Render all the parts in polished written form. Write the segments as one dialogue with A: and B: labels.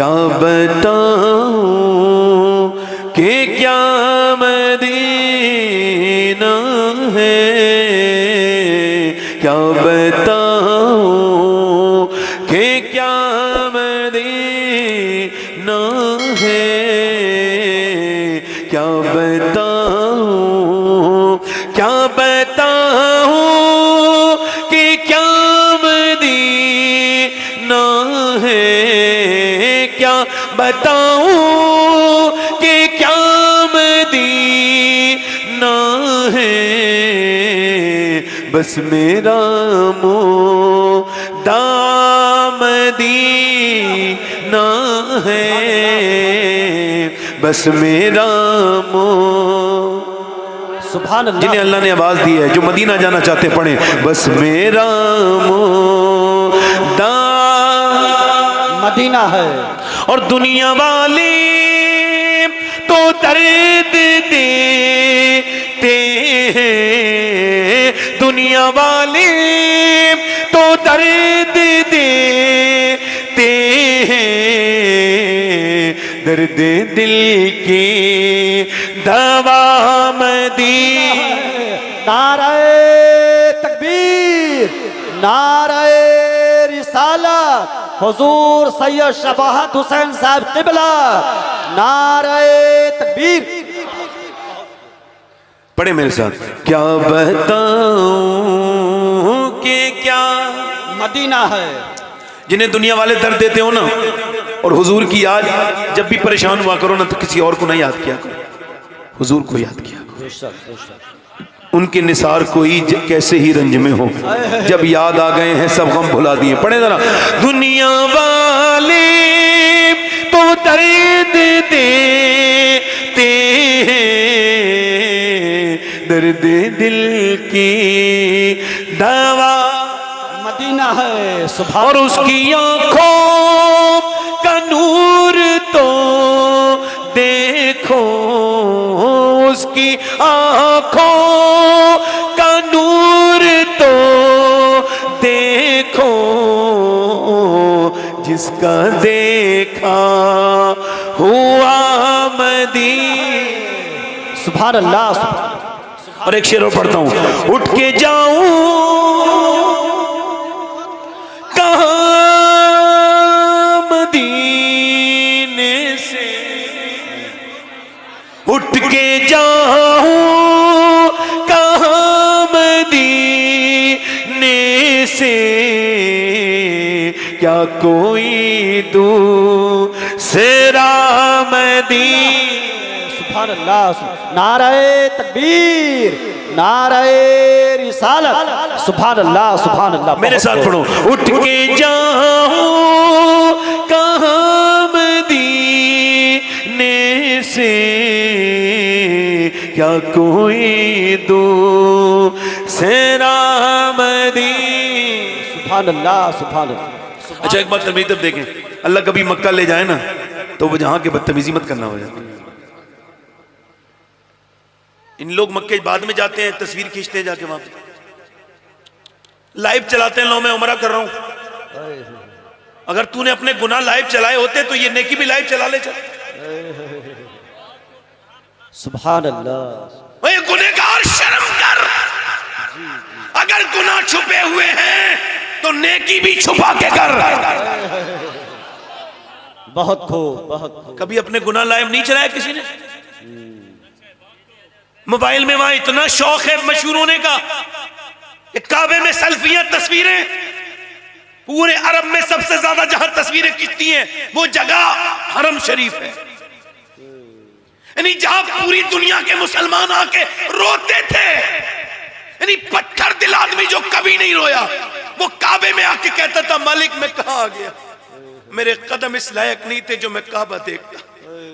A: क्या बताऊं कि क्या मदीना है, क्या बताऊं कि क्या मदीना है, क्या बताऊं, क्या बताऊं कि क्या मदीना है, क्या बताऊं कि क्या मदीना है। बस मेरा मुद्दा मदीना है, बस मेरा
B: सुभान अल्लाह।
A: जिन्हें अल्लाह ने आवाज दी है, जो मदीना जाना चाहते पढ़े, बस मेरा मुद्दा
B: मदीना है।
A: और दुनिया वाले तो दर्द देते हैं, दुनिया वाले तो दर्द देते हैं, दर्द दिल की दवा मदीना।
B: नारे तकबीर, नारे रिसालत, हुजूर सैयद शबाहत हुसैन साहब क़िबला, नारे तकबीर।
A: पढ़े मेरे साथ। क्या बताऊं कि क्या
B: मदीना है।
A: जिन्हें दुनिया वाले दर्द देते हो ना, और हुजूर की याद जब भी परेशान हुआ करो ना, तो किसी और को ना याद किया करो, हुजूर को याद किया करो।
B: बेशक बेशक।
A: उनके निसार कोई कैसे ही रंज में हो, जब याद आ गए हैं सब गम भुला दिए। पढ़े जरा। दुनिया वाले तो दर्द देते हैं, दर्द दिल की दवा
B: मदीना है। सुभान।
A: और उसकी आंखों का नूर तो देखो, उसकी आंखों का नूर तो देखो, जिसका देखा हुआ मदीना।
B: सुभान अल्लाह।
A: और एक शेर और पढ़ता हूं। उठ के जाऊं कहां मदीने से, उठ के जाऊं कहां मदीने से, क्या कोई दूसरा मदीना।
B: सुभान अल्लाह। नारे तकबीर, नारे रिसालत। सुभान अल्लाह, सुभान अल्लाह।
A: मेरे साथ पढ़ो। उठ के जाऊं कहां मदीने से, क्या कोई दूसरा मदीना।
B: सुभान अल्लाह, सुभान अल्लाह।
A: अच्छा एक बात तब देखें, अल्लाह कभी मक्का ले जाए ना, तो वो जहां के बदतमीजी मत करना हो जाती। इन लोग मक्के बाद में जाते हैं, तस्वीर खींचते हैं जाके वहां पे, लाइव चलाते हैं, लो मैं उमरा कर रहा हूं। अगर तूने अपने गुनाह लाइव चलाए होते तो ये नेकी भी लाइव चला ले। चल
B: सुभान अल्लाह।
A: ओए गुनहगार शर्म कर, अगर गुनाह छुपे हुए हैं तो नेकी भी छुपा के कर।
B: बहुत खूब, बहुत खूब।
A: कभी अपने गुनाह लाइव नहीं चलाया किसी ने? मोबाइल में वहां इतना शौक है मशहूर होने का, काबे में सेल्फियां, तस्वीरें, पूरे अरब में सबसे ज्यादा जहां तस्वीरें खींचती हैं वो जगह हरम शरीफ है। यानी जहां पूरी दुनिया के मुसलमान आके रोते थे, यानी पत्थर दिल आदमी जो कभी नहीं रोया, वो काबे में आके कहता था मालिक मैं कहां आ गया, मेरे कदम इस लायक नहीं थे जो मैं काबा देखता,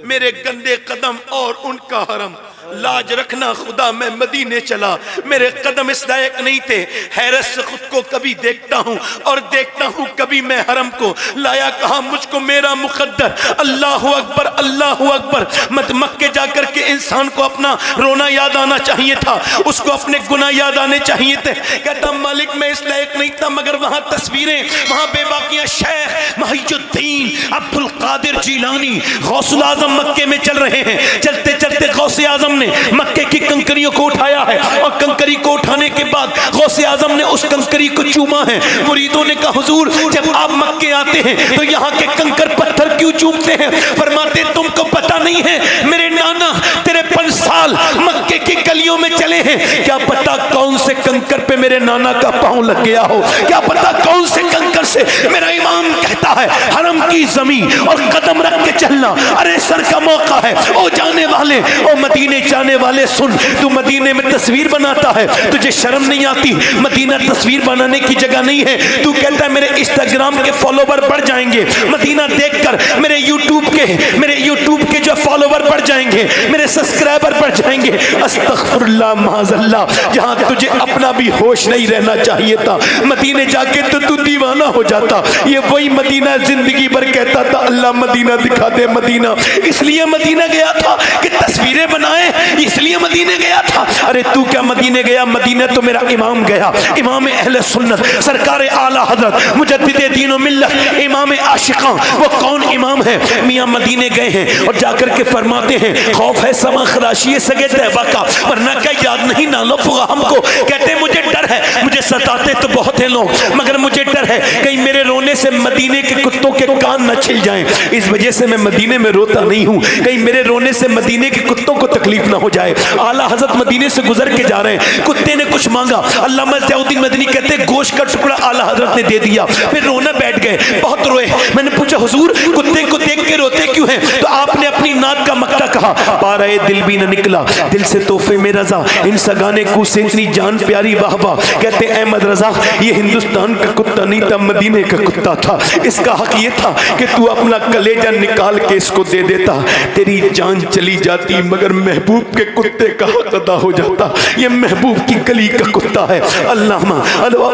A: मेरे गंदे कदम और उनका हरम लाज रखना खुदा मैं मदीने चला, मेरे कदम इस लायक नहीं थे। हैरत से खुद को कभी देखता हूँ और देखता हूँ कभी मैं हरम को लाया कहा मुझको मेरा मुकद्दर। अल्लाह अकबर अल्लाह अकबर। मक्के जाकर के इंसान को अपना रोना याद आना चाहिए था, उसको अपने गुनाह याद आने चाहिए थे। कहता मालिक मैं इस लायक नहीं था, मगर वहां तस्वीरें, वहां बेबाकियां शेख मुहीजुद्दीन अब्दुल कादिर जीलानी गौसुल आजम मक्के में चल रहे हैं। चलते चलते गौसे आजम ने मक्के की कंकरियों को उठाया है और कंकरी को उठाने के बाद गौसे आजम ने उस कंकरी को चूमा है। मुरीदों ने कहा हुजूर जब आप मक्के आते हैं तो यहाँ के कंकर पत्थर क्यों चूमते हैं? फरमाते तुमको पता नहीं है मेरे नाना 53 साल मक्के की गलियों में चले हैं, क्या पता कौन से कंकर पे मेरे नाना का पांव लग गया हो, क्या पता कौन से कंकर से। मेरा इमाम कहता है हरम की जमीन और कदम रख के चलना, अरे सर का मौका है। ओ जाने वाले, ओ मदीने जाने वाले सुन, तू मदीने में तस्वीर बनाता है, तुझे शर्म नहीं आती? मदीना तस्वीर बनाने की जगह नहीं है। तू कहता है मेरे इंस्टाग्राम के फॉलोवर बढ़ जाएंगे, मदीना देखकर मेरे यूट्यूब के जो फॉलोवर बढ़ जाएंगे, मेरे सब्सक्राइबर बढ़ जाएंगे। अस्तगफिरुल्लाह माज़अल्लाह, जहां तुझे अपना भी होश नहीं रहना चाहिए था, मदीने जाके तो तू दीवाना हो जाता। ये वही मदीना जिंदगी भर कहता था अल्लाह मदीना दिखा दे मदीना, इसलिए मदीना गया था कि तस्वीरें बनाए, इसलिए मदीने गया था। अरे तू क्या मदीने गया? मदीने तो मेरा इमाम गया, इमाम अहले सुन्नत सरकार आला हजरत मुजद्दिद दीन व मिल्लत इमाम आशिका। वो कौन इमाम है? मियां मदीने गए हैं और जाकर के फरमाते हैं खौफ है समा खराशी सगे तैबा का, वरना क्या याद नहीं ना लो हमको। कहते मुझे डर है, मुझे सताते तो बहुत है लोग, मगर मुझे डर है कहीं मेरे रोने से मदीने के कुत्तों के कान न छिल जाएं, इस वजह से मैं मदीने में रोता नहीं हूँ, कहीं मेरे रोने से मदीने के कुत्तों को तकलीफ ना हो जाए। आला हजरत मदीने से गुजर के जा रहे हैं, कुत्ते ने कुछ मांगा, अल्लामा ज़ियाउद्दीन मदनी कहते गोश्त का टुकड़ा आला हजरत ने दे दिया, फिर रोना बैठ गए, बहुत रोए। मैंने पूछा हुजूर कुत्ते को देख के रोते क्यों हैं? तो आपने अपनी नात का मक्ता कहा, पाराए दिल भी न निकला दिल से तोहफे में रजा, इन सगाने को से इतनी जान प्यारी वाह वाह। कहते अहमद रजा ये हिंदुस्तान का कुत्ता नहीं था, मदीने का कुत्ता था, इसका हक ये था कि तू अपना कलेजा निकाल के इसको दे देता, तेरी जान चली जाती मगर महबूब के कुत्ते का हक अदा हो जाता। ये महबूब की गली का कुत्ता है। अल्लामा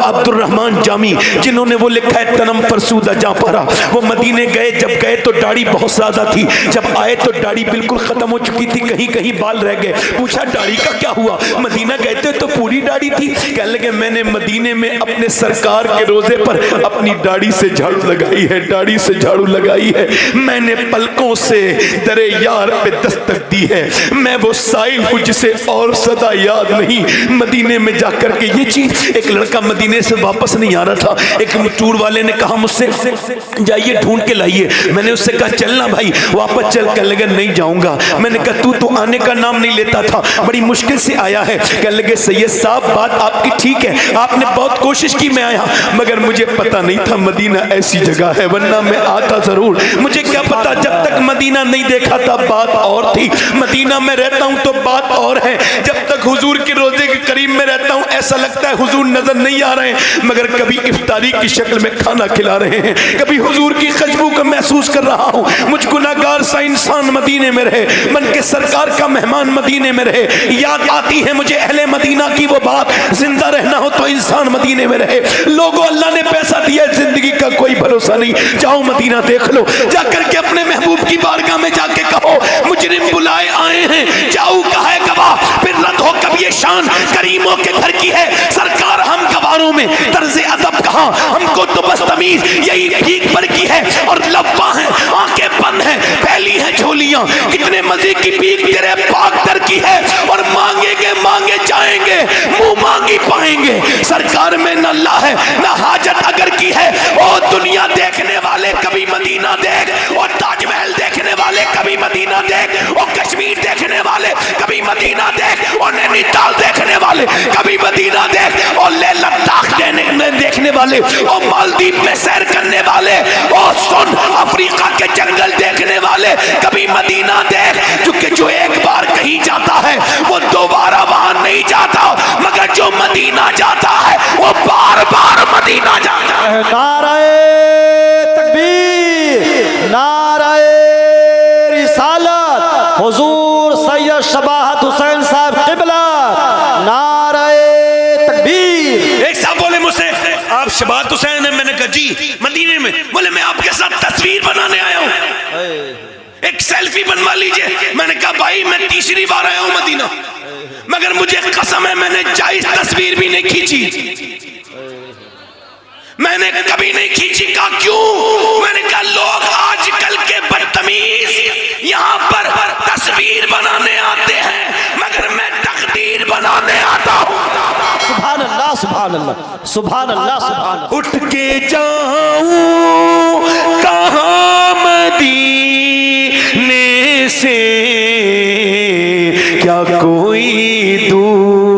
A: अब्दुल रहमान जामी जिन्होंने वो लिखा है तनम फरसूदा जाफरा, वो मदीने गए, जब गए तो दाढ़ी बहुत ज्यादा थी, जब आए तो दाढ़ी बिल्कुल खत्म हो चुकी थी, कहीं कहीं बाल रह गए। पूछा दाढ़ी का क्या हुआ? मदीना गए थे तो पूरी दाढ़ी थी। कहने लगे मैंने मदीने में अपने सरकार के रोजे पर अपनी दाढ़ी से झाड़ू लगाई है, दाढ़ी से झाड़ू लगाई है, मैंने पलकों से दरे यार पे दस्तक दी है, मैं वो साइल हूँ जिसे और सदा याद नहीं। मदीने में जाकर के ये चीज, एक लड़का मदीने से वापस नहीं आ रहा था, एक टूर वाले ने कहा मुझसे जाइए ढूंढ के लाइए, मैंने उससे कहा चलना भाई वापस चल। कहने लगे नहीं जाऊंगा। मैंने कहा तू तो आने का नाम नहीं लेता था, बड़ी मुश्किल से आया है। कहने लगे सैयद साहब बात आपकी ठीक है, आपने बहुत कोशिश की मैं आया, मगर मुझे पता नहीं था मदीना ऐसी जगह है, वरना मैं आता जरूर। मुझे क्या पता, जब तक मदीना नहीं देखा था बात और थी, मदीना में रहता हूँ तो बात और है। जब तक हुजूर के रोजे के करीब में रहता हूँ ऐसा लगता है हुजूर नजर नहीं आ रहे हैं, मगर कभी इफ्तारी की शक्ल में खाना खिला रहे हैं, कभी हुजूर की खुशबू को महसूस कर रहा हूँ। मुझ गुनाहगार सा इंसान मदीने में रहे, मन के सरकार का मेहमान मदीने में रहे। याद आती है मुझे अहले मदीना की वो बात, जिंदा रहना हो तो इंसान मदीने में रहे। लोगों अल्लाह ने पैसा दिया, जिंदगी का कोई भरोसा नहीं, जाओ मदीना देख लो, जाकर के अपने महबूब की बारगाह में जाके कहो मुजरिम बुलाए आए हैं, जाओ कहा है गवाह, फिर रद्द हो कभी ये शान करीमों के घर की है। सरकार हम गवारों में तर्ज अदब कहा, हमको तो बस तमीज यही भीख भर की है, और लब्बा है आंखें बंद है, पहली है झोलियां, कितने मजे की भीख तेरे पाक दर की है, और मांगेंगे मांगे जाएंगे, मुंह मांगी पाएंगे। सरकार में न अल्लाह है न हाजत अगर की है। ओ दुनिया देखने वाले कभी मदीना देख, और ताजमहल देखने वाले कभी मदीना देख, और कश्मीर देखने वाले कभी मदीना देख, और नैनीताल देखने वाले कभी मदीना देख, और लेह लद्दाख देखने वाले, और मालदीव में सैर करने वाले, और सुन अफ्रीका के जंगल देखने वाले कभी मदीना देख, क्योंकि जो एक बार कहीं जाता है वो दोबारा वहां नहीं जाता, मगर जो मदीना जाता है वो बार बार मदीना जाता है।
B: नारे तकबीर, नारे रिसालत, हुजूर सैयद शबाहत हुसैन
A: में? बोले मैं आपके साथ तस्वीर बनाने आया हूं, एक सेल्फी बनवा लीजिए। मैंने कहा भाई मैं तीसरी बार आया हूं मदीना, मगर मुझे कसम है मैंने जायज तस्वीर भी नहीं खींची, मैंने कभी नहीं खींची। कहा क्यों? मैंने कहा लोग आजकल के बदतमीज यहाँ पर तस्वीर बनाने आते हैं, मगर मैं तकदीर बनाने आता हूँ।
B: सुभान अल्लाह, सुभान अल्लाह, सुभान अल्लाह, सुभान अल्लाह।
A: उठ के जाऊं कहाँ मदीने से, क्या कोई दूर